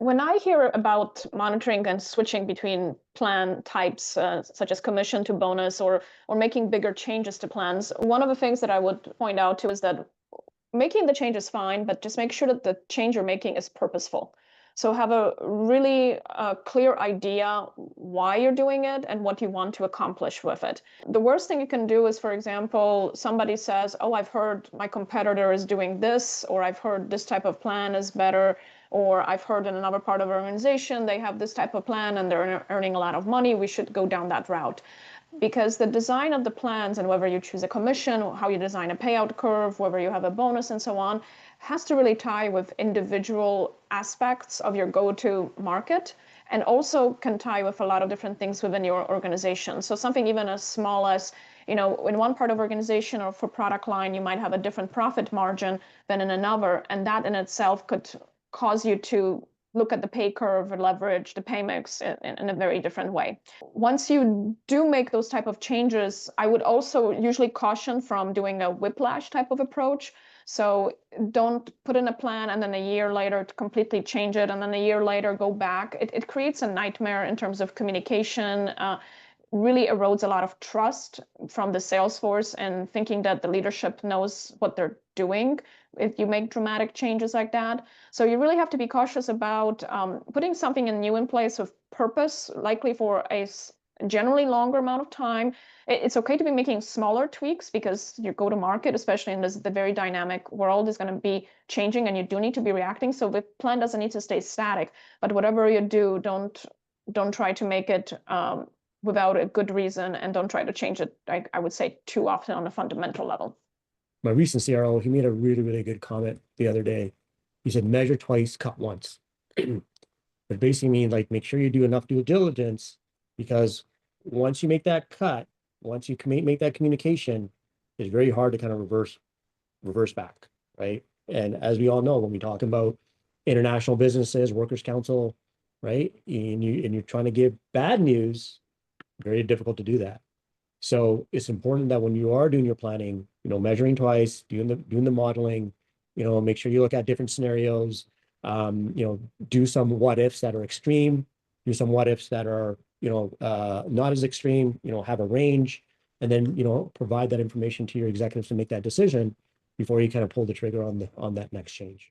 When I hear about monitoring and switching between plan types, such as commission to bonus, or making bigger changes to plans, one of the things that I would point out to is that making the change is fine, but just make sure that the change you're making is purposeful. So have a really clear idea why you're doing it and what you want to accomplish with it. The worst thing you can do is, for example, somebody says, oh, I've heard my competitor is doing this, or I've heard this type of plan is better, or I've heard in another part of our organization they have this type of plan and they're earning a lot of money. We should go down that route. Because the design of the plans, and whether you choose a commission, or how you design a payout curve, whether you have a bonus and so on, has to really tie with individual aspects of your go-to market, and also can tie with a lot of different things within your organization. So something even as small as, in one part of organization or for product line, you might have a different profit margin than in another, and that in itself could cause you to look at the pay curve or leverage the pay mix in a very different way. Once you do make those type of changes, I would also usually caution from doing a whiplash type of approach. So don't put in a plan and then a year later to completely change it, and then a year later go back. It creates a nightmare in terms of communication, really erodes a lot of trust from the sales force, and thinking that the leadership knows what they're doing if you make dramatic changes like that. So you really have to be cautious about putting something new in place with purpose, likely for a generally longer amount of time. It's okay to be making smaller tweaks, because your go-to-market, especially in the very dynamic world, is going to be changing, and you do need to be reacting. So the plan doesn't need to stay static, but whatever you do, don't try to make it without a good reason, and don't try to change it, I would say, too often on a fundamental level. My recent CRO, he made a really, really good comment the other day. He said, measure twice, cut once. But basically means, like, make sure you do enough due diligence, because once you make that cut, once you make that communication, it's very hard to kind of reverse back, right? And as we all know, when we talk about international businesses, workers' council, right? And you're trying to give bad news, very difficult to do that. So it's important that when you are doing your planning, measuring twice, doing the modeling, make sure you look at different scenarios, do some what ifs that are extreme, do some what ifs that are, not as extreme, have a range, and then, provide that information to your executives to make that decision before you kind of pull the trigger on that next change.